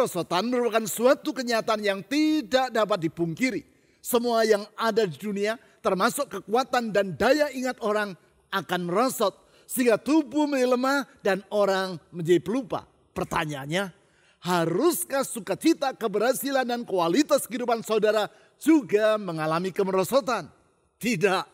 Kemerosotan merupakan suatu kenyataan yang tidak dapat dipungkiri. Semua yang ada di dunia, termasuk kekuatan dan daya ingat orang, akan merosot sehingga tubuh menjadi lemah dan orang menjadi pelupa. Pertanyaannya, haruskah sukacita, keberhasilan, dan kualitas kehidupan saudara juga mengalami kemerosotan? Tidak.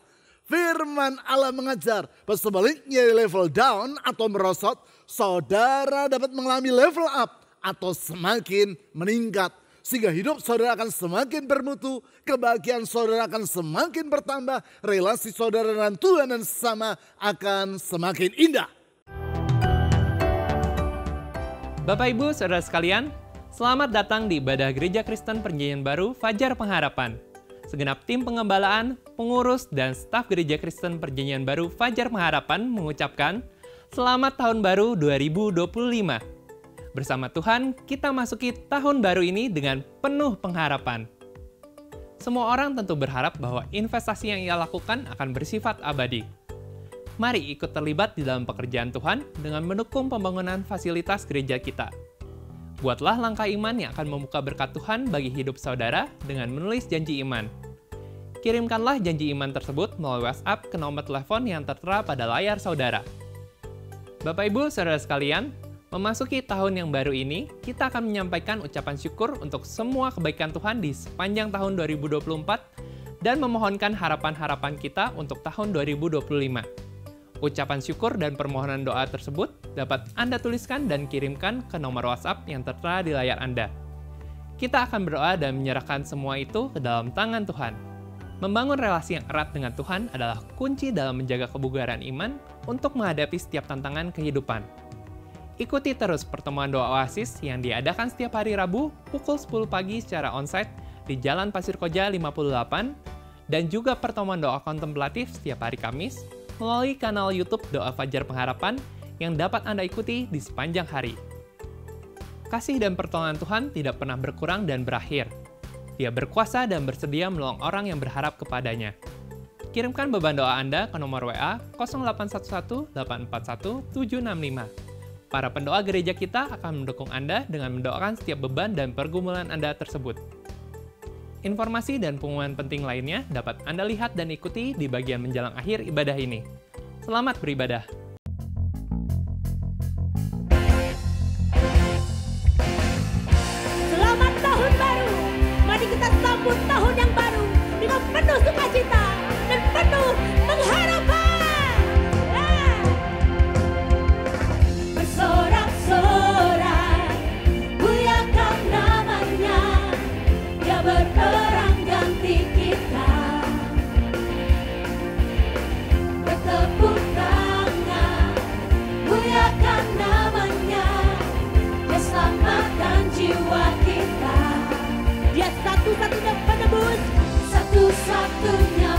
Firman Allah mengajar bahwa sebaliknya level down atau merosot, saudara dapat mengalami level up atau semakin meningkat. Sehingga hidup saudara akan semakin bermutu, kebahagiaan saudara akan semakin bertambah, relasi saudara dengan Tuhan dan sesama akan semakin indah. Bapak Ibu Saudara sekalian, selamat datang di ibadah Gereja Kristen Perjanjian Baru Fajar Pengharapan. Segenap tim pengembalaan, pengurus, dan staf Gereja Kristen Perjanjian Baru Fajar Pengharapan mengucapkan Selamat Tahun Baru 2025. Bersama Tuhan, kita masuki tahun baru ini dengan penuh pengharapan. Semua orang tentu berharap bahwa investasi yang ia lakukan akan bersifat abadi. Mari ikut terlibat di dalam pekerjaan Tuhan dengan mendukung pembangunan fasilitas gereja kita. Buatlah langkah iman yang akan membuka berkat Tuhan bagi hidup saudara dengan menulis janji iman. Kirimkanlah janji iman tersebut melalui WhatsApp ke nomor telepon yang tertera pada layar saudara. Bapak Ibu Saudara sekalian, memasuki tahun yang baru ini, kita akan menyampaikan ucapan syukur untuk semua kebaikan Tuhan di sepanjang tahun 2024 dan memohonkan harapan-harapan kita untuk tahun 2025. Ucapan syukur dan permohonan doa tersebut dapat Anda tuliskan dan kirimkan ke nomor WhatsApp yang tertera di layar Anda. Kita akan berdoa dan menyerahkan semua itu ke dalam tangan Tuhan. Membangun relasi yang erat dengan Tuhan adalah kunci dalam menjaga kebugaran iman untuk menghadapi setiap tantangan kehidupan. Ikuti terus pertemuan doa Oasis yang diadakan setiap hari Rabu pukul 10 pagi secara onsite di Jalan Pasir Koja 58 dan juga pertemuan doa kontemplatif setiap hari Kamis melalui kanal YouTube Doa Fajar Pengharapan yang dapat Anda ikuti di sepanjang hari. Kasih dan pertolongan Tuhan tidak pernah berkurang dan berakhir. Dia berkuasa dan bersedia menolong orang yang berharap kepadanya. Kirimkan beban doa Anda ke nomor WA 0811 841 765. Para pendoa gereja kita akan mendukung Anda dengan mendoakan setiap beban dan pergumulan Anda tersebut. Informasi dan pengumuman penting lainnya dapat Anda lihat dan ikuti di bagian menjelang akhir ibadah ini. Selamat beribadah! Selamat Tahun Baru! Mari kita sambut tahun yang baru dengan penuh sukacita dan penuh pengharapan! Bersorak-sorak, muliakan namanya, Dia berperang ganti kita. Bertepuk tangan, muliakan namanya, Dia selamatkan jiwa kita. Dia satu-satunya penebus, satu-satunya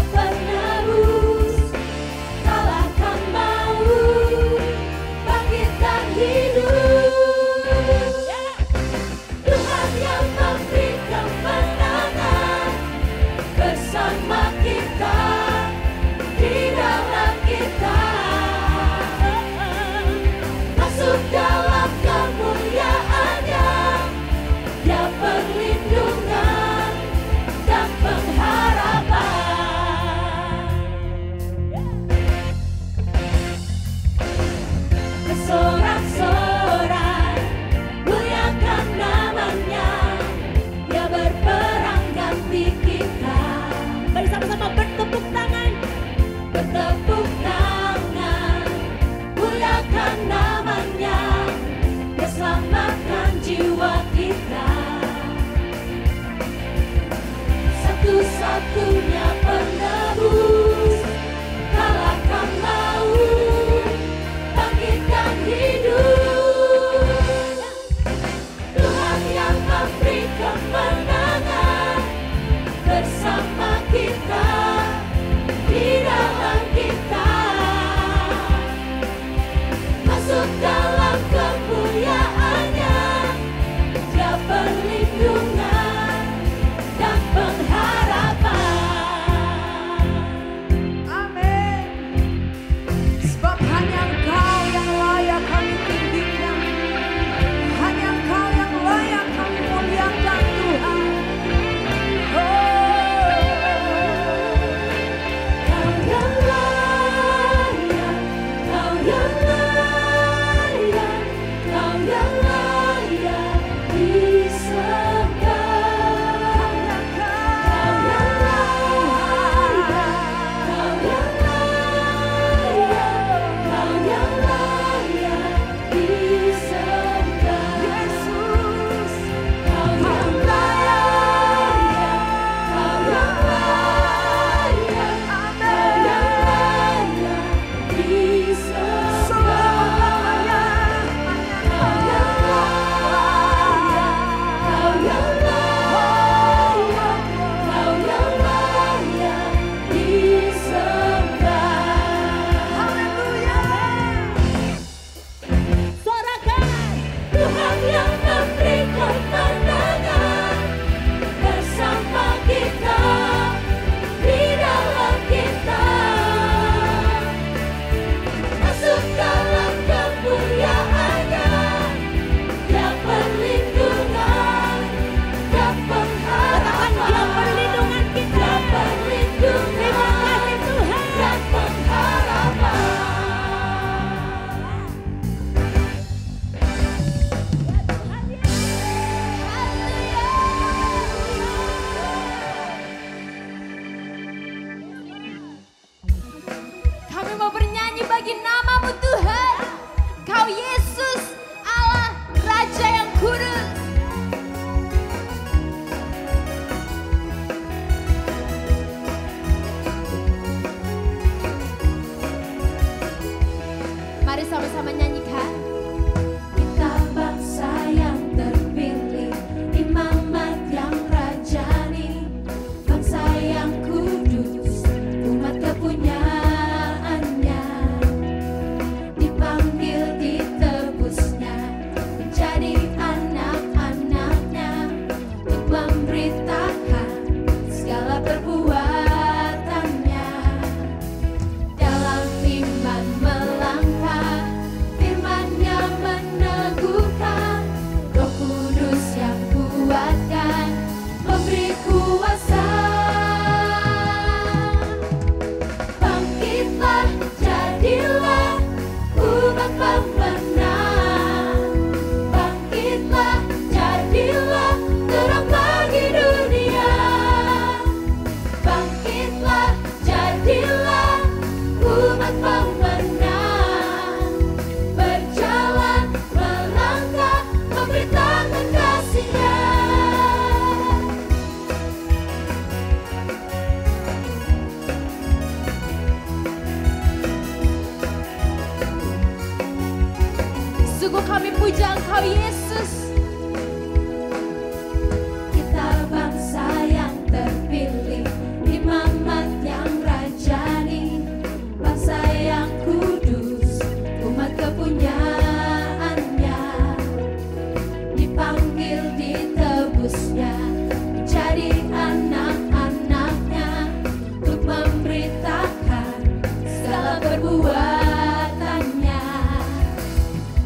kudusnya menjadi anak-anaknya untuk memberitakan segala perbuatannya.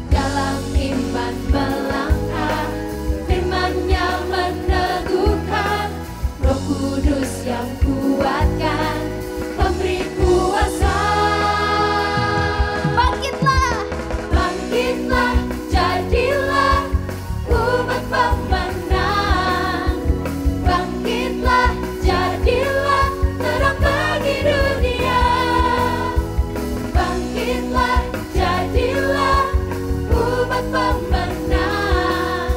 Dalam iman melangkah, firman-Nya meneguhkan, Roh Kudus yang kuatkan, pemberi kuasa. Bangkitlah, bangkitlah, jadilah umat pemenang. Bangkitlah, jadilah terang bagi dunia. Bangkitlah, jadilah umat pemenang.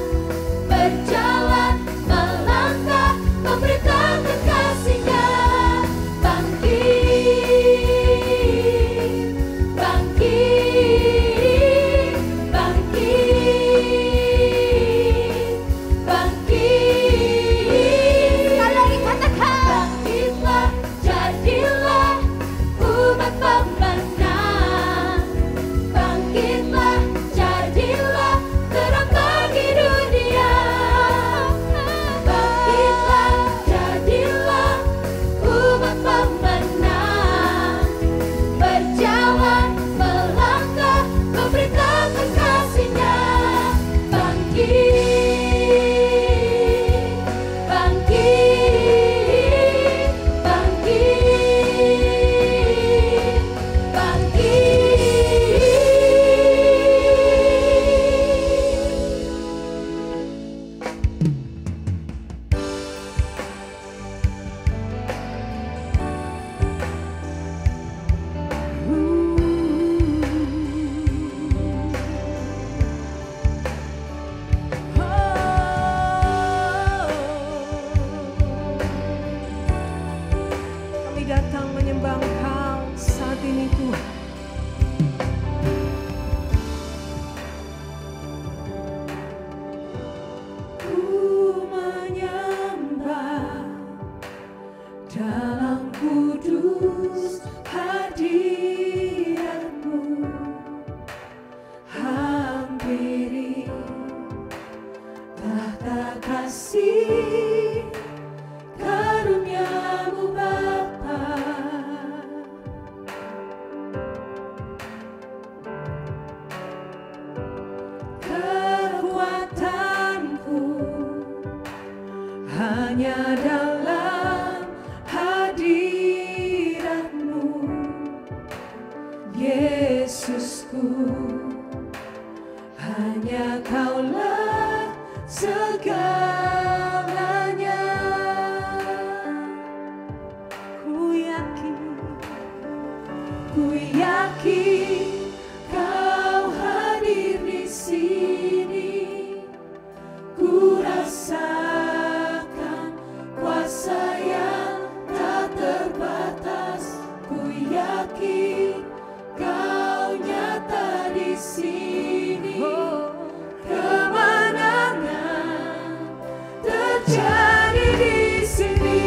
Berjalan, melangkah, memberitakan kasih-Nya. Bangkit, bangkit, bangkit, bangkit. Sekali lagi katakan, bangkitlah, jadilah umat pemenang. Bangkitlah, jadilah terang bagi dunia. Bangkitlah, jadilah umat pemenang. Berjalan, melangkah, memberitakan kasih-Nya. Bangkit, bangkit, bangkit, Kami datang menyembah Engkau saat ini Tuhan. Ku menyembah dalam kudus hadirat-Mu. Hampiri tahta kasih karunia-Mu Bapa. Kekuatanku hanya dalam hadirat-Mu, Yesusku. Hanya Kaulah segalanya. Ku yakin Kau hadir di sini. Ku rasakan kuasa yang tak terbatas. Ku yakin Kau nyata di sini. Kemenangan terjadi di sini.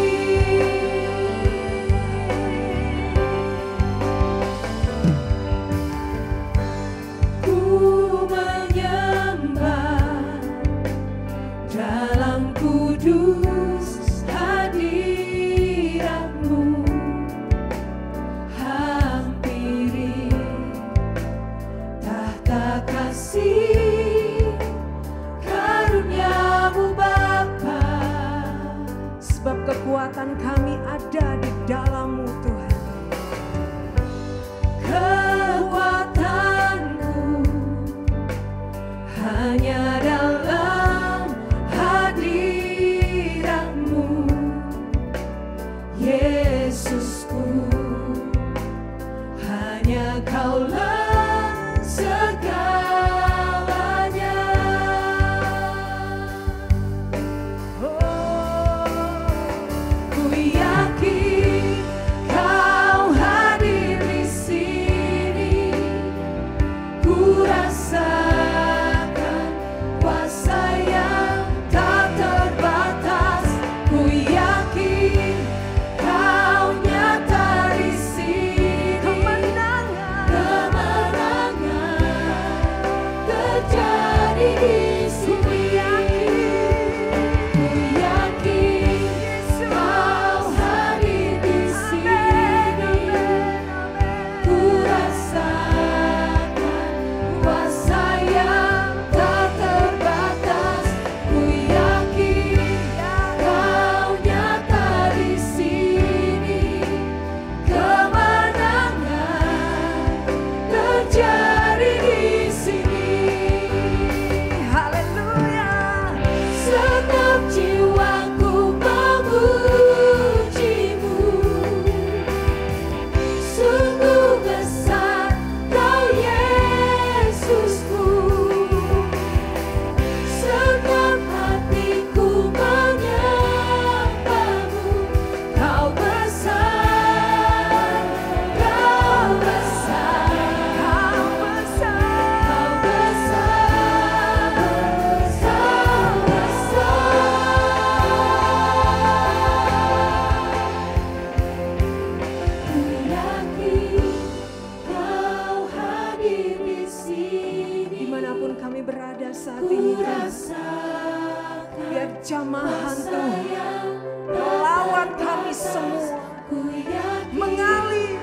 Ku menyembah dalam kudus hadirat-Mu. Hampiri tahta kasih karunia-Mu Bapa. Jamahan Tuhan melawat kami semua, mengalir,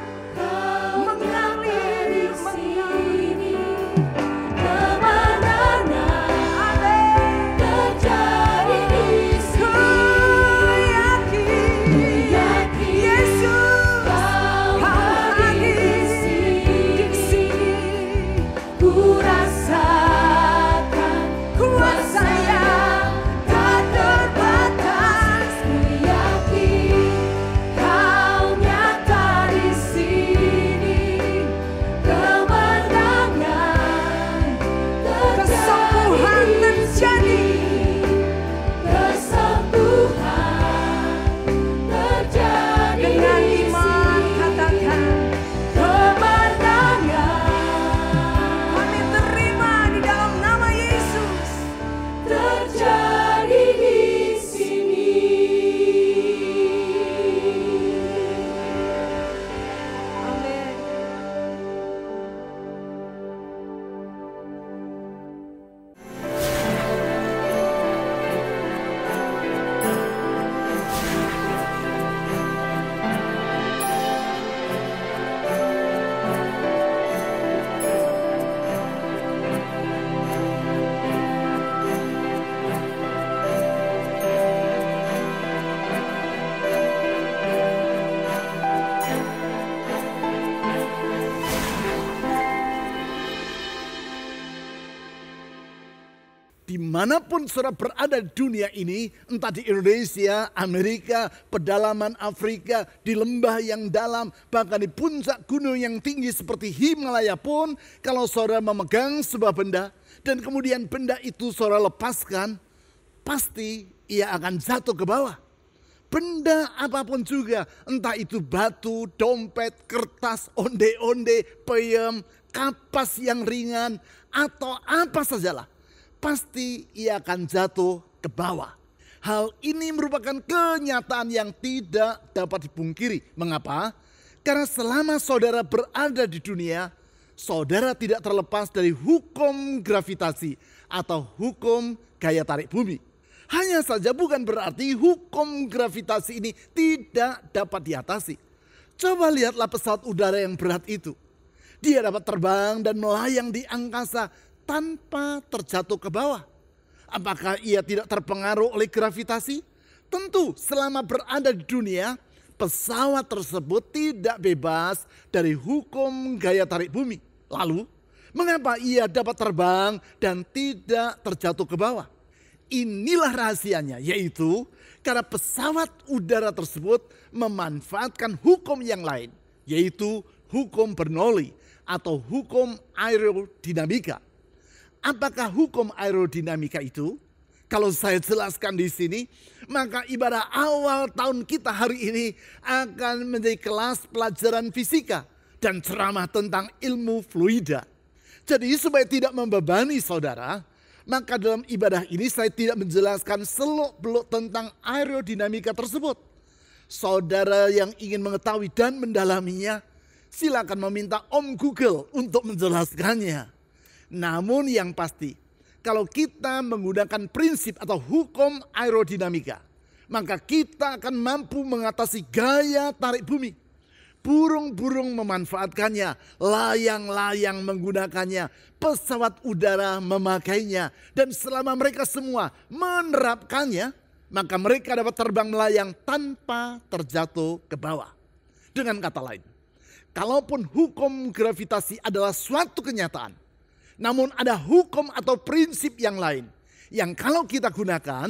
mengalir, mengalir. Kemenangan terjadi di sini. Yesus hadir di sini. Ku rasakan kuasa yang tak terbatas. Ku yakin Kau nyata di sini. Kemenangan Kesembuhan terjadi. Kesembuhan terjadi Dengan di iman sini. katakan, Kemenangan kami terima di dalam nama Yesus. terjadi di sini. Amin. Dimanapun saudara berada di dunia ini, entah di Indonesia, Amerika, pedalaman Afrika, di lembah yang dalam, bahkan di puncak gunung yang tinggi seperti Himalaya pun, kalau saudara memegang sebuah benda, dan kemudian benda itu saudara lepaskan, pasti ia akan jatuh ke bawah. Benda apapun juga, entah itu batu, dompet, kertas, onde-onde, peyem, kapas yang ringan, atau apa sajalah, pasti ia akan jatuh ke bawah. Hal ini merupakan kenyataan yang tidak dapat dipungkiri. Mengapa? Karena selama saudara berada di dunia, saudara tidak terlepas dari hukum gravitasi atau hukum gaya tarik bumi. Hanya saja bukan berarti hukum gravitasi ini tidak dapat diatasi. Coba lihatlah pesawat udara yang berat itu. Dia dapat terbang dan melayang di angkasa tanpa terjatuh ke bawah. Apakah ia tidak terpengaruh oleh gravitasi? Tentu selama berada di dunia, pesawat tersebut tidak bebas dari hukum gaya tarik bumi. Lalu, mengapa ia dapat terbang dan tidak terjatuh ke bawah? Inilah rahasianya, yaitu karena pesawat udara tersebut memanfaatkan hukum yang lain, yaitu hukum Bernoulli atau hukum aerodinamika. Apakah hukum aerodinamika itu? Kalau saya jelaskan di sini, maka ibadah awal tahun kita hari ini akan menjadi kelas pelajaran fisika dan ceramah tentang ilmu fluida. Jadi supaya tidak membebani saudara, maka dalam ibadah ini saya tidak menjelaskan seluk-beluk tentang aerodinamika tersebut. Saudara yang ingin mengetahui dan mendalaminya, silakan meminta Om Google untuk menjelaskannya. Namun yang pasti, kalau kita menggunakan prinsip atau hukum aerodinamika, maka kita akan mampu mengatasi gaya tarik bumi. Burung-burung memanfaatkannya, layang-layang menggunakannya, pesawat udara memakainya, dan selama mereka semua menerapkannya, maka mereka dapat terbang melayang tanpa terjatuh ke bawah. Dengan kata lain, kalaupun hukum gravitasi adalah suatu kenyataan, namun ada hukum atau prinsip yang lain yang kalau kita gunakan,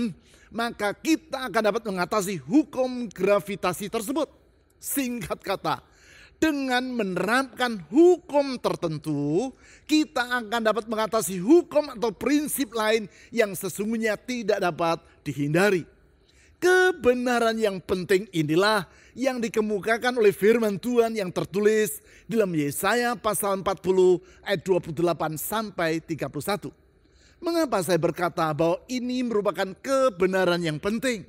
maka kita akan dapat mengatasi hukum gravitasi tersebut. Singkat kata, dengan menerapkan hukum tertentu, kita akan dapat mengatasi hukum atau prinsip lain yang sesungguhnya tidak dapat dihindari. Kebenaran yang penting inilah yang dikemukakan oleh firman Tuhan yang tertulis dalam Yesaya pasal 40 ayat 28 sampai 31. Mengapa saya berkata bahwa ini merupakan kebenaran yang penting?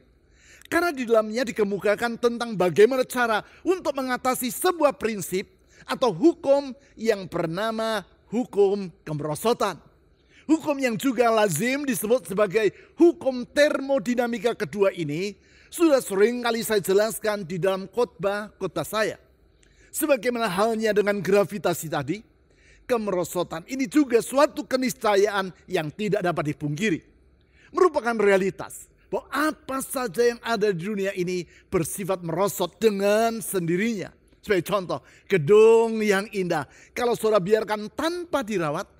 Karena di dalamnya dikemukakan tentang bagaimana cara untuk mengatasi sebuah prinsip atau hukum yang bernama hukum kemerosotan. Hukum yang juga lazim disebut sebagai hukum termodinamika kedua ini sudah sering kali saya jelaskan di dalam khotbah saya. Sebagaimana halnya dengan gravitasi tadi, kemerosotan ini juga suatu keniscayaan yang tidak dapat dipungkiri. Merupakan realitas bahwa apa saja yang ada di dunia ini bersifat merosot dengan sendirinya. Sebagai contoh, gedung yang indah, kalau saudara biarkan tanpa dirawat,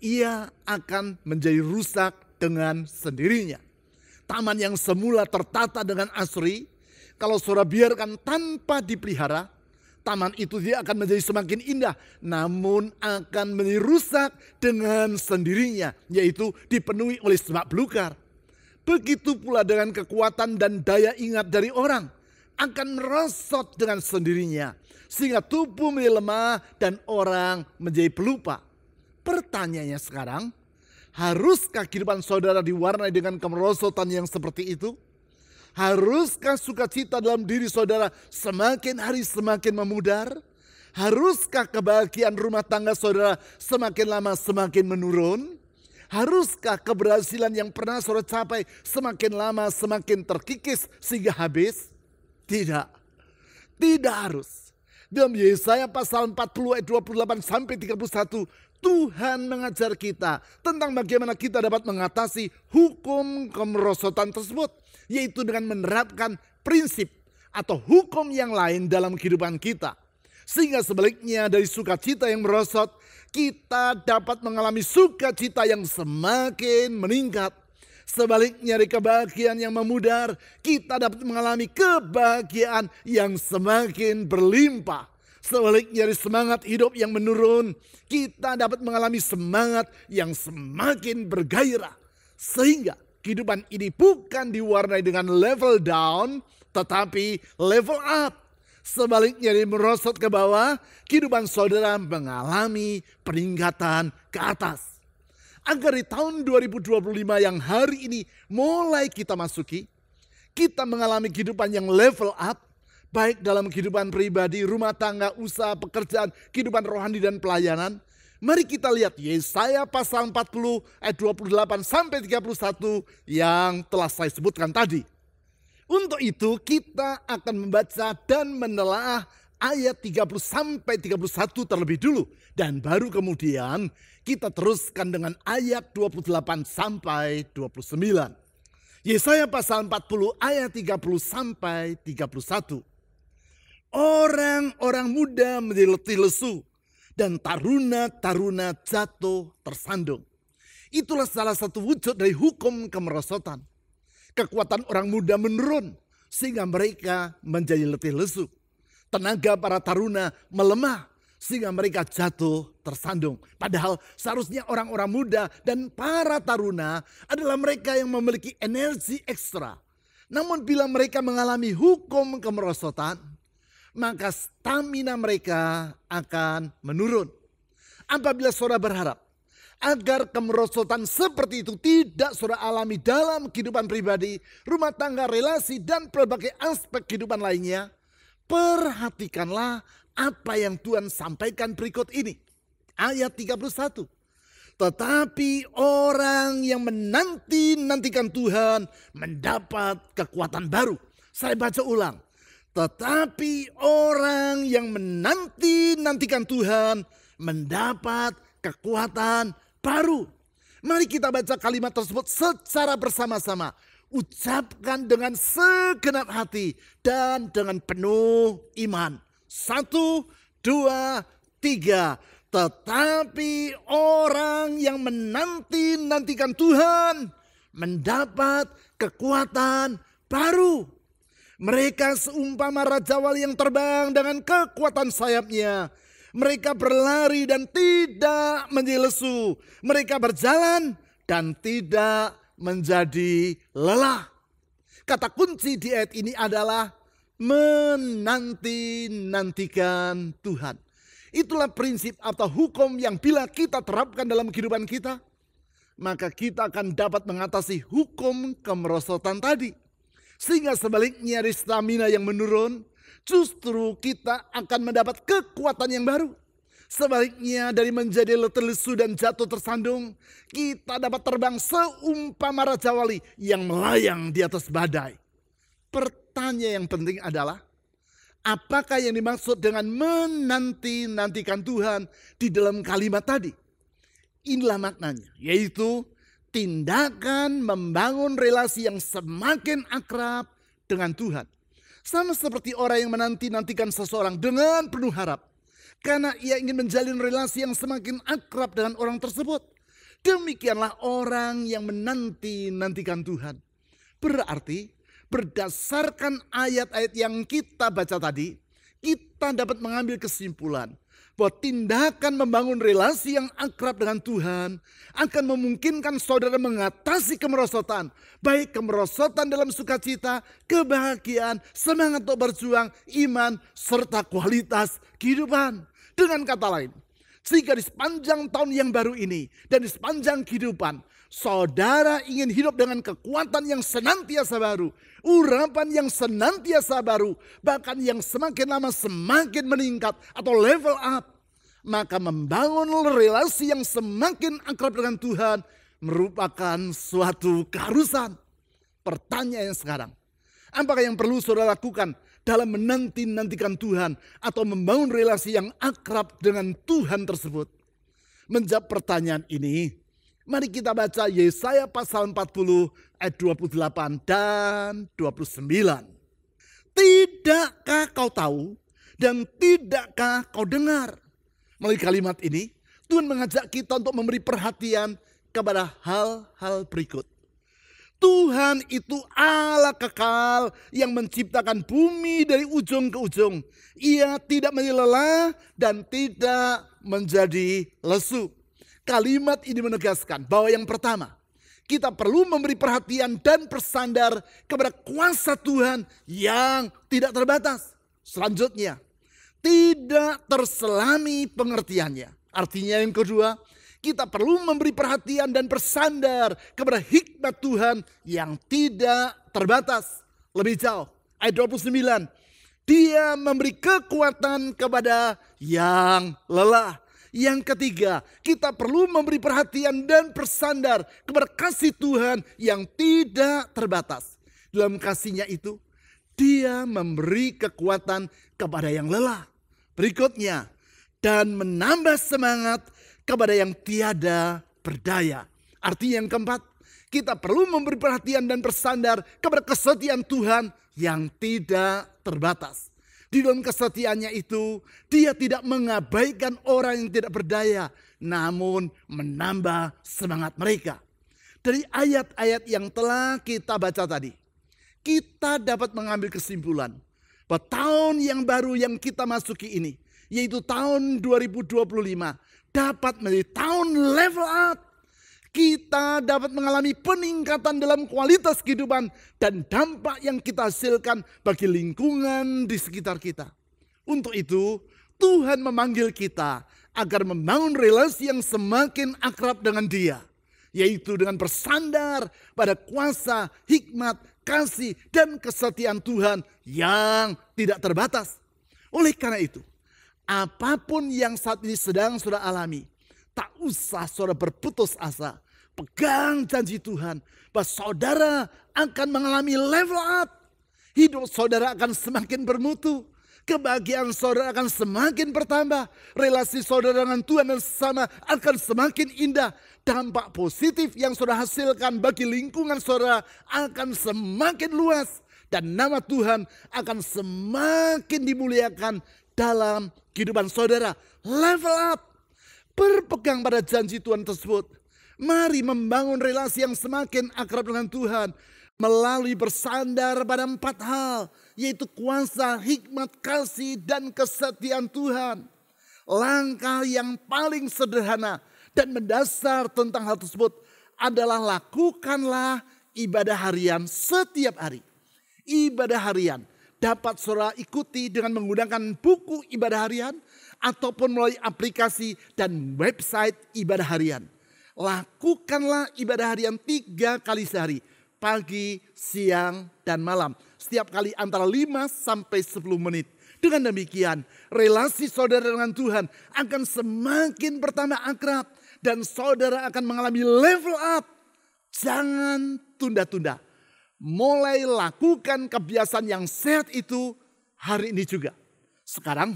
ia akan menjadi rusak dengan sendirinya. Taman yang semula tertata dengan asri, kalau saudara biarkan tanpa dipelihara, taman itu dia akan menjadi semakin indah, namun akan menjadi rusak dengan sendirinya, yaitu dipenuhi oleh semak belukar. Begitu pula dengan kekuatan dan daya ingat dari orang, akan merosot dengan sendirinya, sehingga tubuh menjadi lemah dan orang menjadi pelupa. Pertanyaannya sekarang, haruskah kehidupan saudara diwarnai dengan kemerosotan yang seperti itu? Haruskah sukacita dalam diri saudara semakin hari semakin memudar? Haruskah kebahagiaan rumah tangga saudara semakin lama semakin menurun? Haruskah keberhasilan yang pernah saudara capai semakin lama semakin terkikis sehingga habis? Tidak. Tidak harus. Dalam Yesaya pasal 40 ayat 28 sampai 31, Tuhan mengajar kita tentang bagaimana kita dapat mengatasi hukum kemerosotan tersebut, yaitu dengan menerapkan prinsip atau hukum yang lain dalam kehidupan kita. Sehingga sebaliknya dari sukacita yang merosot, kita dapat mengalami sukacita yang semakin meningkat. Sebaliknya dari kebahagiaan yang memudar, kita dapat mengalami kebahagiaan yang semakin berlimpah. Sebaliknya dari semangat hidup yang menurun, kita dapat mengalami semangat yang semakin bergairah. Sehingga kehidupan ini bukan diwarnai dengan level down, tetapi level up. Sebaliknya dari merosot ke bawah, kehidupan saudara mengalami peningkatan ke atas. Agar di tahun 2025 yang hari ini mulai kita masuki, kita mengalami kehidupan yang level up, baik dalam kehidupan pribadi, rumah tangga, usaha, pekerjaan, kehidupan rohani dan pelayanan. Mari kita lihat Yesaya pasal 40 ayat 28 sampai 31 yang telah saya sebutkan tadi. Untuk itu kita akan membaca dan menelaah ayat 30 sampai 31 terlebih dulu. Dan baru kemudian kita teruskan dengan ayat 28 sampai 29. Yesaya pasal 40 ayat 30 sampai 31. Orang-orang muda menjadi letih lesu dan taruna-taruna jatuh tersandung. Itulah salah satu wujud dari hukum kemerosotan. Kekuatan orang muda menurun sehingga mereka menjadi letih lesu. Tenaga para taruna melemah sehingga mereka jatuh tersandung. Padahal seharusnya orang-orang muda dan para taruna adalah mereka yang memiliki energi ekstra. Namun bila mereka mengalami hukum kemerosotan, maka stamina mereka akan menurun. Apabila saudara berharap agar kemerosotan seperti itu tidak saudara alami dalam kehidupan pribadi, rumah tangga, relasi, dan berbagai aspek kehidupan lainnya, perhatikanlah apa yang Tuhan sampaikan berikut ini. Ayat 31. Tetapi orang yang menanti-nantikan Tuhan mendapat kekuatan baru. Saya baca ulang. Tetapi orang yang menanti-nantikan Tuhan mendapat kekuatan baru. Mari kita baca kalimat tersebut secara bersama-sama. Ucapkan dengan segenap hati dan dengan penuh iman. 1, 2, 3. Tetapi orang yang menanti-nantikan Tuhan mendapat kekuatan baru. Mereka seumpama raja wali yang terbang dengan kekuatan sayapnya. Mereka berlari dan tidak menjadi lesu. Mereka berjalan dan tidak menjadi lelah. Kata kunci di ayat ini adalah menanti-nantikan Tuhan. Itulah prinsip atau hukum yang bila kita terapkan dalam kehidupan kita, maka kita akan dapat mengatasi hukum kemerosotan tadi. Sehingga sebaliknya dari stamina yang menurun, justru kita akan mendapat kekuatan yang baru. Sebaliknya dari menjadi letih lesu dan jatuh tersandung, kita dapat terbang seumpama Raja Wali yang melayang di atas badai. Pertanyaan yang penting adalah, apakah yang dimaksud dengan menanti-nantikan Tuhan di dalam kalimat tadi? Inilah maknanya, yaitu tindakan membangun relasi yang semakin akrab dengan Tuhan. Sama seperti orang yang menanti-nantikan seseorang dengan penuh harap. Karena ia ingin menjalin relasi yang semakin akrab dengan orang tersebut. Demikianlah orang yang menanti-nantikan Tuhan. Berarti berdasarkan ayat-ayat yang kita baca tadi, kita dapat mengambil kesimpulan bahwa tindakan membangun relasi yang akrab dengan Tuhan akan memungkinkan saudara mengatasi kemerosotan. Baik kemerosotan dalam sukacita, kebahagiaan, semangat untuk berjuang, iman, serta kualitas kehidupan. Dengan kata lain, jika di sepanjang tahun yang baru ini dan di sepanjang kehidupan, saudara ingin hidup dengan kekuatan yang senantiasa baru, urapan yang senantiasa baru, bahkan yang semakin lama semakin meningkat atau level up, maka membangun relasi yang semakin akrab dengan Tuhan merupakan suatu keharusan. Pertanyaan sekarang, apakah yang perlu saudara lakukan dalam menanti-nantikan Tuhan atau membangun relasi yang akrab dengan Tuhan tersebut? Menjawab pertanyaan ini, mari kita baca Yesaya pasal 40 ayat 28 dan 29. Tidakkah kau tahu dan tidakkah kau dengar? Melalui kalimat ini, Tuhan mengajak kita untuk memberi perhatian kepada hal-hal berikut. Tuhan itu Allah kekal yang menciptakan bumi dari ujung ke ujung. Ia tidak menjadi lelah dan tidak menjadi lesu. Kalimat ini menegaskan bahwa yang pertama, kita perlu memberi perhatian dan bersandar kepada kuasa Tuhan yang tidak terbatas. Selanjutnya, tidak terselami pengertiannya. Artinya yang kedua, kita perlu memberi perhatian dan bersandar kepada hikmat Tuhan yang tidak terbatas. Lebih jauh, ayat 29. Dia memberi kekuatan kepada yang lelah. Yang ketiga, kita perlu memberi perhatian dan bersandar kepada kasih Tuhan yang tidak terbatas. Dalam kasihnya itu, dia memberi kekuatan kepada yang lelah. Berikutnya, dan menambah semangat kepada yang tiada berdaya. Artinya yang keempat, kita perlu memberi perhatian dan bersandar kepada kesetiaan Tuhan yang tidak terbatas. Di dalam kesetiaannya itu, dia tidak mengabaikan orang yang tidak berdaya, namun menambah semangat mereka. Dari ayat-ayat yang telah kita baca tadi, kita dapat mengambil kesimpulan bahwa tahun yang baru yang kita masuki ini, yaitu tahun 2025, dapat menjadi tahun level up. Kita dapat mengalami peningkatan dalam kualitas kehidupan dan dampak yang kita hasilkan bagi lingkungan di sekitar kita. Untuk itu, Tuhan memanggil kita agar membangun relasi yang semakin akrab dengan Dia, yaitu dengan bersandar pada kuasa, hikmat, kasih, dan kesetiaan Tuhan yang tidak terbatas. Oleh karena itu, apapun yang saat ini sedang saudara alami, tak usah saudara berputus asa. Pegang janji Tuhan bahwa saudara akan mengalami level up. Hidup saudara akan semakin bermutu. Kebahagiaan saudara akan semakin bertambah. Relasi saudara dengan Tuhan dan sesama akan semakin indah. Dampak positif yang saudara hasilkan bagi lingkungan saudara akan semakin luas. Dan nama Tuhan akan semakin dimuliakan dalam kehidupan saudara. Level up. Berpegang pada janji Tuhan tersebut. Mari membangun relasi yang semakin akrab dengan Tuhan. Melalui bersandar pada 4 hal. Yaitu kuasa, hikmat, kasih, dan kesetiaan Tuhan. Langkah yang paling sederhana dan mendasar tentang hal tersebut adalah lakukanlah ibadah harian setiap hari. Ibadah harian dapat saudara ikuti dengan menggunakan buku ibadah harian ataupun melalui aplikasi dan website ibadah harian. Lakukanlah ibadah harian 3 kali sehari, pagi, siang, dan malam. Setiap kali antara 5 sampai 10 menit. Dengan demikian, relasi saudara dengan Tuhan akan semakin bertambah akrab dan saudara akan mengalami level up. Jangan tunda-tunda. Mulai lakukan kebiasaan yang sehat itu hari ini juga. Sekarang,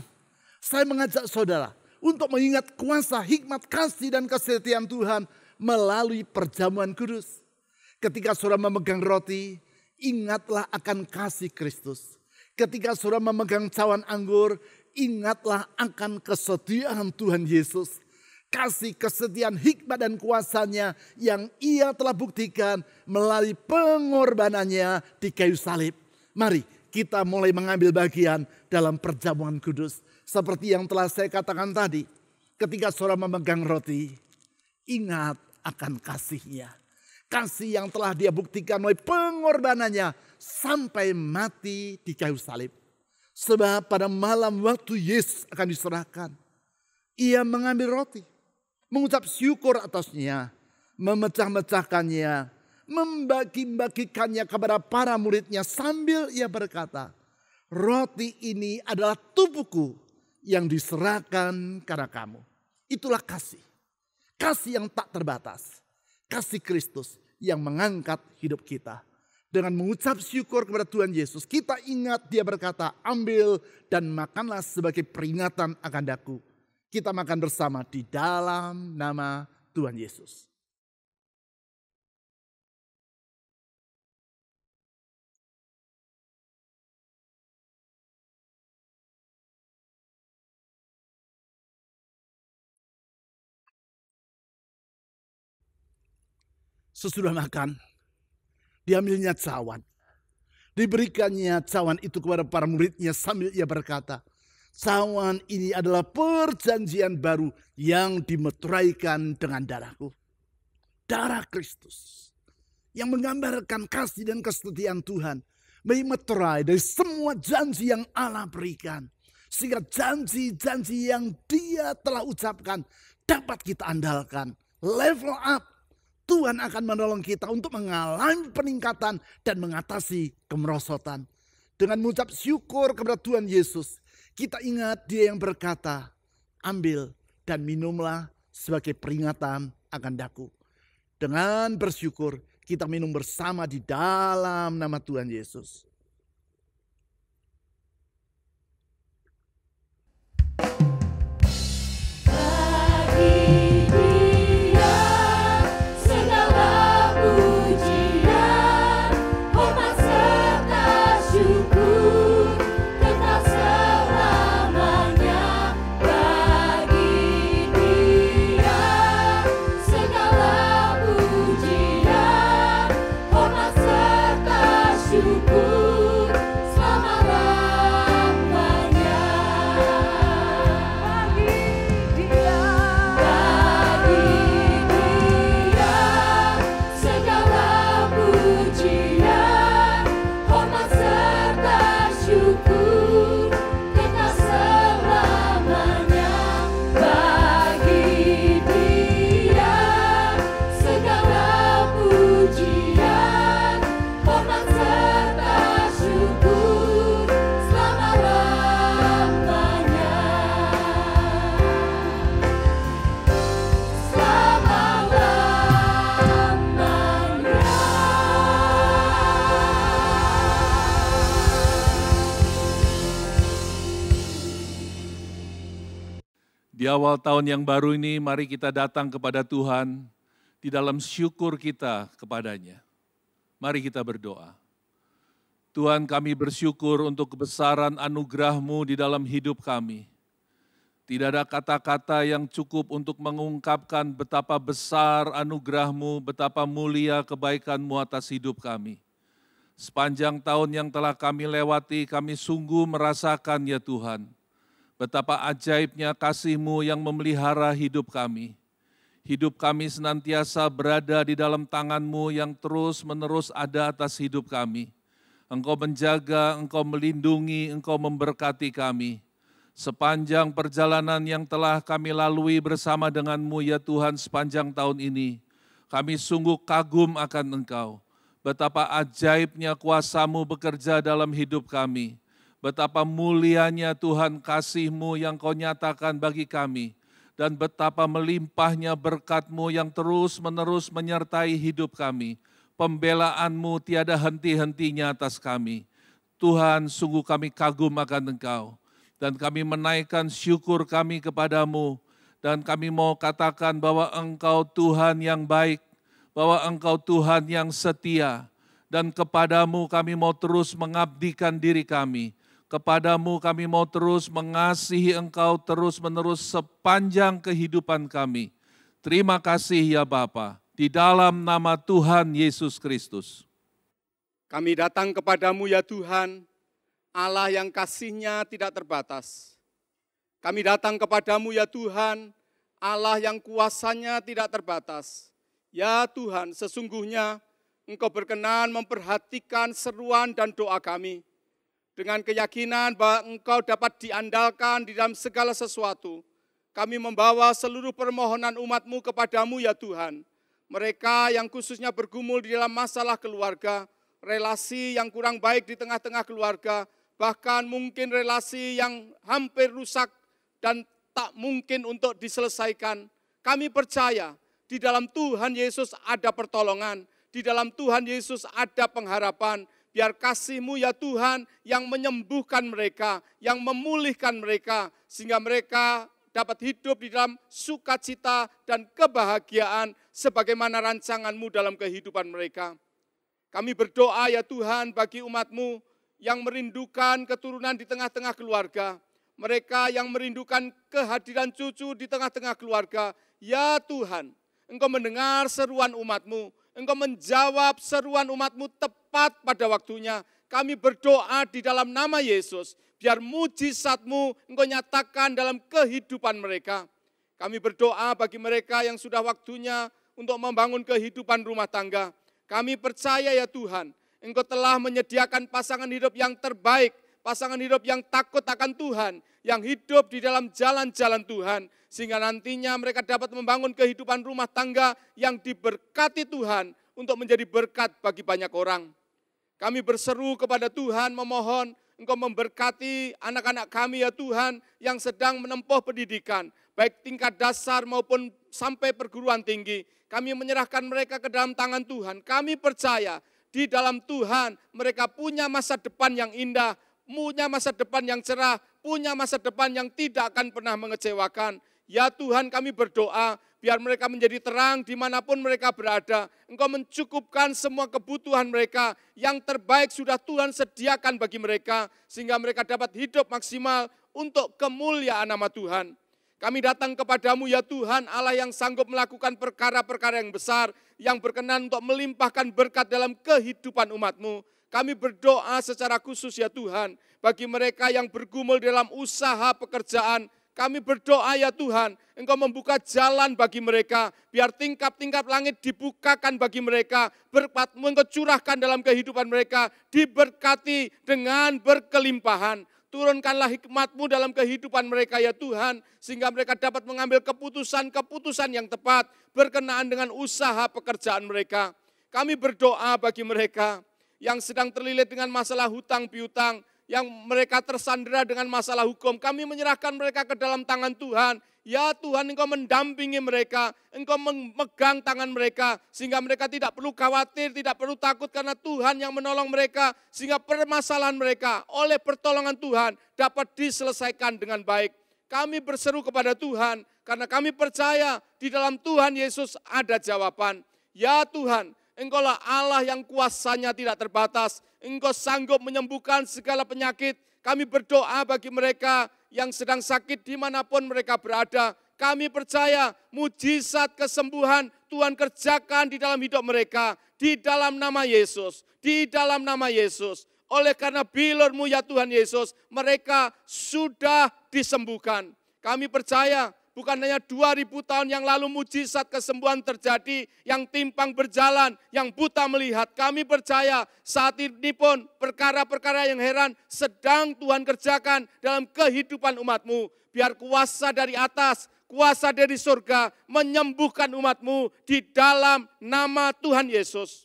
saya mengajak saudara untuk mengingat kuasa, hikmat, kasih, dan kesetiaan Tuhan melalui perjamuan kudus. Ketika saudara memegang roti, ingatlah akan kasih Kristus. Ketika saudara memegang cawan anggur, ingatlah akan kesetiaan Tuhan Yesus. Kasih, kesetiaan, hikmat, dan kuasanya yang ia telah buktikan melalui pengorbanannya di kayu salib. Mari kita mulai mengambil bagian dalam perjamuan kudus. Seperti yang telah saya katakan tadi, ketika saudara memegang roti, ingat akan kasihnya. Kasih yang telah dia buktikan melalui pengorbanannya sampai mati di kayu salib. Sebab pada malam waktu Yesus akan diserahkan, ia mengambil roti, mengucap syukur atasnya, memecah-mecahkannya, membagi-bagikannya kepada para muridnya sambil ia berkata, roti ini adalah tubuhku yang diserahkan karena kamu. Itulah kasih. Kasih yang tak terbatas. Kasih Kristus yang mengangkat hidup kita. Dengan mengucap syukur kepada Tuhan Yesus, kita ingat dia berkata, ambil dan makanlah sebagai peringatan akan daku. Kita makan bersama di dalam nama Tuhan Yesus. Sesudah makan, diambilnya cawan. Diberikannya cawan itu kepada para muridnya sambil ia berkata, cawan ini adalah perjanjian baru yang dimeteraikan dengan darahku. Darah Kristus yang menggambarkan kasih dan kesetiaan Tuhan. Memeterai dari semua janji yang Allah berikan. Sehingga janji-janji yang dia telah ucapkan dapat kita andalkan. Level up. Tuhan akan menolong kita untuk mengalami peningkatan dan mengatasi kemerosotan. Dengan mengucap syukur kepada Tuhan Yesus, kita ingat dia yang berkata, ambil dan minumlah sebagai peringatan akan daku. Dengan bersyukur, kita minum bersama di dalam nama Tuhan Yesus. Di awal tahun yang baru ini, mari kita datang kepada Tuhan di dalam syukur kita kepadanya. Mari kita berdoa. Tuhan, kami bersyukur untuk kebesaran anugerah-Mu di dalam hidup kami. Tidak ada kata-kata yang cukup untuk mengungkapkan betapa besar anugerah-Mu, betapa mulia kebaikan-Mu atas hidup kami. Sepanjang tahun yang telah kami lewati, kami sungguh merasakan ya Tuhan, betapa ajaibnya kasih-Mu yang memelihara hidup kami. Hidup kami senantiasa berada di dalam tangan-Mu yang terus-menerus ada atas hidup kami. Engkau menjaga, Engkau melindungi, Engkau memberkati kami. Sepanjang perjalanan yang telah kami lalui bersama dengan-Mu ya Tuhan sepanjang tahun ini, kami sungguh kagum akan Engkau. Betapa ajaibnya kuasa-Mu bekerja dalam hidup kami. Betapa mulianya Tuhan kasih-Mu yang Kau nyatakan bagi kami. Dan betapa melimpahnya berkat-Mu yang terus-menerus menyertai hidup kami. Pembelaan-Mu tiada henti-hentinya atas kami. Tuhan, sungguh kami kagum akan Engkau. Dan kami menaikkan syukur kami kepadamu. Dan kami mau katakan bahwa Engkau Tuhan yang baik. Bahwa Engkau Tuhan yang setia. Dan kepadamu kami mau terus mengabdikan diri kami. Kepadamu kami mau terus mengasihi Engkau terus-menerus sepanjang kehidupan kami. Terima kasih ya Bapa, di dalam nama Tuhan Yesus Kristus. Kami datang kepadamu ya Tuhan, Allah yang kasih-Nya tidak terbatas. Kami datang kepadamu ya Tuhan, Allah yang kuasanya tidak terbatas. Ya Tuhan, sesungguhnya Engkau berkenan memperhatikan seruan dan doa kami. Dengan keyakinan bahwa Engkau dapat diandalkan di dalam segala sesuatu, kami membawa seluruh permohonan umat-Mu kepadamu ya Tuhan. Mereka yang khususnya bergumul di dalam masalah keluarga, relasi yang kurang baik di tengah-tengah keluarga, bahkan mungkin relasi yang hampir rusak dan tak mungkin untuk diselesaikan. Kami percaya di dalam Tuhan Yesus ada pertolongan, di dalam Tuhan Yesus ada pengharapan. Biar kasih-Mu ya Tuhan yang menyembuhkan mereka, yang memulihkan mereka, sehingga mereka dapat hidup di dalam sukacita dan kebahagiaan sebagaimana rancangan-Mu dalam kehidupan mereka. Kami berdoa ya Tuhan bagi umat-Mu yang merindukan keturunan di tengah-tengah keluarga, mereka yang merindukan kehadiran cucu di tengah-tengah keluarga. Ya Tuhan, Engkau mendengar seruan umat-Mu, Engkau menjawab seruan umat-Mu tepat pada waktunya. Kami berdoa di dalam nama Yesus, biar mujizat-Mu Engkau nyatakan dalam kehidupan mereka. Kami berdoa bagi mereka yang sudah waktunya untuk membangun kehidupan rumah tangga. Kami percaya ya Tuhan, Engkau telah menyediakan pasangan hidup yang terbaik, pasangan hidup yang takut akan Tuhan, yang hidup di dalam jalan-jalan Tuhan, sehingga nantinya mereka dapat membangun kehidupan rumah tangga yang diberkati Tuhan untuk menjadi berkat bagi banyak orang. Kami berseru kepada Tuhan memohon Engkau memberkati anak-anak kami ya Tuhan yang sedang menempuh pendidikan, baik tingkat dasar maupun sampai perguruan tinggi. Kami menyerahkan mereka ke dalam tangan Tuhan. Kami percaya di dalam Tuhan mereka punya masa depan yang indah, punya masa depan yang cerah, punya masa depan yang tidak akan pernah mengecewakan. Ya Tuhan, kami berdoa biar mereka menjadi terang dimanapun mereka berada. Engkau mencukupkan semua kebutuhan mereka. Yang terbaik sudah Tuhan sediakan bagi mereka, sehingga mereka dapat hidup maksimal untuk kemuliaan nama Tuhan. Kami datang kepadamu ya Tuhan, Allah yang sanggup melakukan perkara-perkara yang besar, yang berkenan untuk melimpahkan berkat dalam kehidupan umat-Mu. Kami berdoa secara khusus ya Tuhan, bagi mereka yang bergumul dalam usaha pekerjaan. Kami berdoa ya Tuhan, Engkau membuka jalan bagi mereka, biar tingkap-tingkap langit dibukakan bagi mereka, berkat-Mu Engkau curahkan dalam kehidupan mereka, diberkati dengan berkelimpahan. Turunkanlah hikmat-Mu dalam kehidupan mereka ya Tuhan, sehingga mereka dapat mengambil keputusan-keputusan yang tepat, berkenaan dengan usaha pekerjaan mereka. Kami berdoa bagi mereka yang sedang terlilit dengan masalah hutang piutang, yang mereka tersandera dengan masalah hukum, kami menyerahkan mereka ke dalam tangan Tuhan. Ya Tuhan, Engkau mendampingi mereka, Engkau memegang tangan mereka, sehingga mereka tidak perlu khawatir, tidak perlu takut, karena Tuhan yang menolong mereka, sehingga permasalahan mereka oleh pertolongan Tuhan dapat diselesaikan dengan baik. Kami berseru kepada Tuhan, karena kami percaya di dalam Tuhan Yesus ada jawaban. Ya Tuhan, Engkaulah Allah yang kuasanya tidak terbatas. Engkau sanggup menyembuhkan segala penyakit. Kami berdoa bagi mereka yang sedang sakit dimanapun mereka berada. Kami percaya mujizat kesembuhan Tuhan kerjakan di dalam hidup mereka. Di dalam nama Yesus. Di dalam nama Yesus. Oleh karena bilur-Mu ya Tuhan Yesus, mereka sudah disembuhkan. Kami percaya bukan hanya 2000 tahun yang lalu mujizat kesembuhan terjadi, yang timpang berjalan, yang buta melihat. Kami percaya saat ini pun perkara-perkara yang heran sedang Tuhan kerjakan dalam kehidupan umat-Mu. Biar kuasa dari atas, kuasa dari surga menyembuhkan umat-Mu di dalam nama Tuhan Yesus.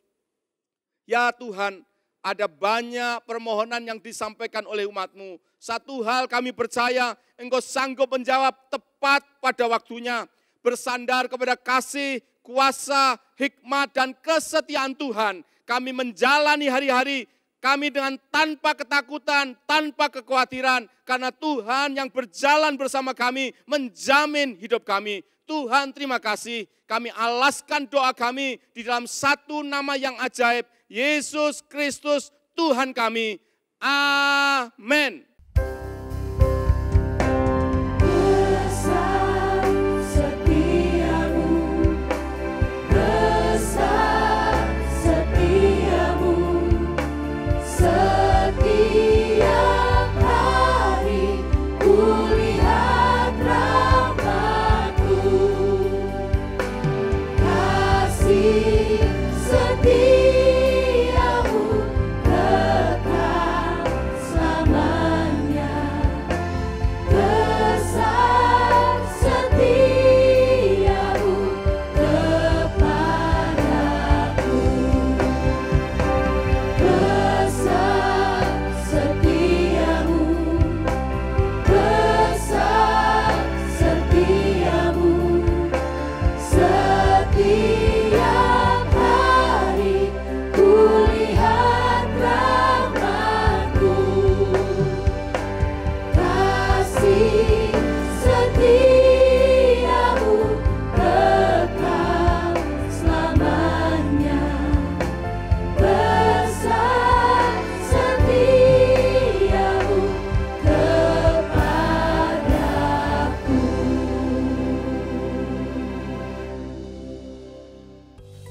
Ya Tuhan, ada banyak permohonan yang disampaikan oleh umat-Mu. Satu hal kami percaya, Engkau sanggup menjawab tepat pada waktunya. Bersandar kepada kasih, kuasa, hikmat, dan kesetiaan Tuhan. Kami menjalani hari-hari kami dengan tanpa ketakutan, tanpa kekhawatiran. Karena Tuhan yang berjalan bersama kami, menjamin hidup kami. Tuhan terima kasih, kami alaskan doa kami di dalam satu nama yang ajaib, Yesus Kristus Tuhan kami. Amin.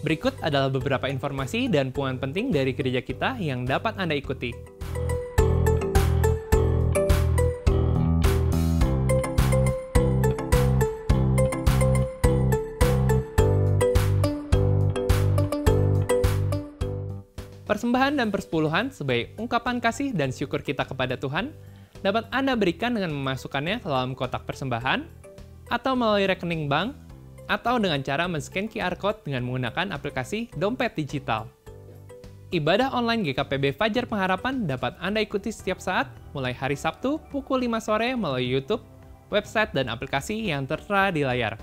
Berikut adalah beberapa informasi dan pengumuman penting dari gereja kita yang dapat Anda ikuti. Persembahan dan persepuluhan sebagai ungkapan kasih dan syukur kita kepada Tuhan dapat Anda berikan dengan memasukkannya ke dalam kotak persembahan, atau melalui rekening bank, atau dengan cara men-scan QR Code dengan menggunakan aplikasi dompet digital. Ibadah online GKPB Fajar Pengharapan dapat Anda ikuti setiap saat, mulai hari Sabtu pukul 5 sore melalui YouTube, website, dan aplikasi yang tertera di layar.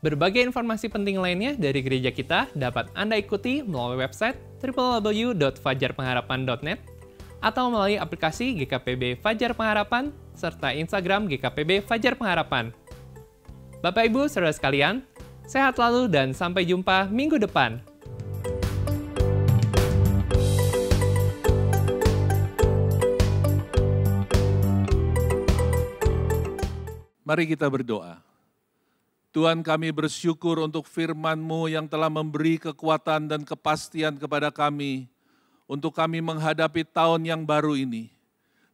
Berbagai informasi penting lainnya dari gereja kita dapat Anda ikuti melalui website www.fajarpengharapan.net atau melalui aplikasi GKPB Fajar Pengharapan serta Instagram GKPB Fajar Pengharapan. Bapak Ibu Saudara sekalian, sehat selalu dan sampai jumpa minggu depan. Mari kita berdoa. Tuhan, kami bersyukur untuk firman-Mu yang telah memberi kekuatan dan kepastian kepada kami untuk kami menghadapi tahun yang baru ini.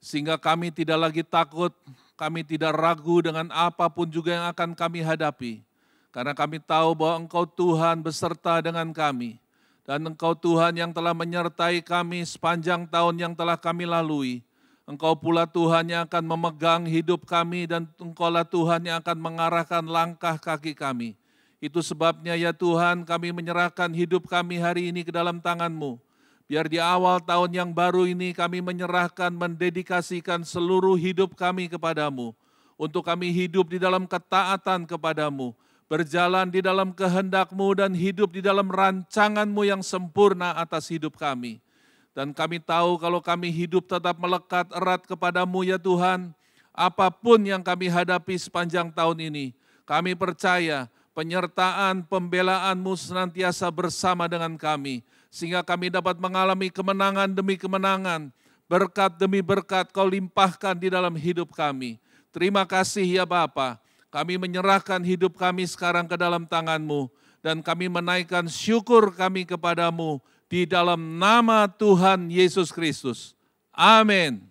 Sehingga kami tidak lagi takut, kami tidak ragu dengan apapun juga yang akan kami hadapi. Karena kami tahu bahwa Engkau Tuhan beserta dengan kami. Dan Engkau Tuhan yang telah menyertai kami sepanjang tahun yang telah kami lalui. Engkau pula Tuhan yang akan memegang hidup kami dan Engkaulah Tuhan yang akan mengarahkan langkah kaki kami. Itu sebabnya ya Tuhan kami menyerahkan hidup kami hari ini ke dalam tangan-Mu. Biar di awal tahun yang baru ini kami menyerahkan, mendedikasikan seluruh hidup kami kepadamu. Untuk kami hidup di dalam ketaatan kepadamu, berjalan di dalam kehendak-Mu dan hidup di dalam rancangan-Mu yang sempurna atas hidup kami. Dan kami tahu kalau kami hidup tetap melekat erat kepadamu ya Tuhan, apapun yang kami hadapi sepanjang tahun ini, kami percaya penyertaan, pembelaan-Mu senantiasa bersama dengan kami. Sehingga kami dapat mengalami kemenangan demi kemenangan, berkat demi berkat Kau limpahkan di dalam hidup kami. Terima kasih ya Bapa, kami menyerahkan hidup kami sekarang ke dalam tangan-Mu, dan kami menaikkan syukur kami kepadamu di dalam nama Tuhan Yesus Kristus. Amin.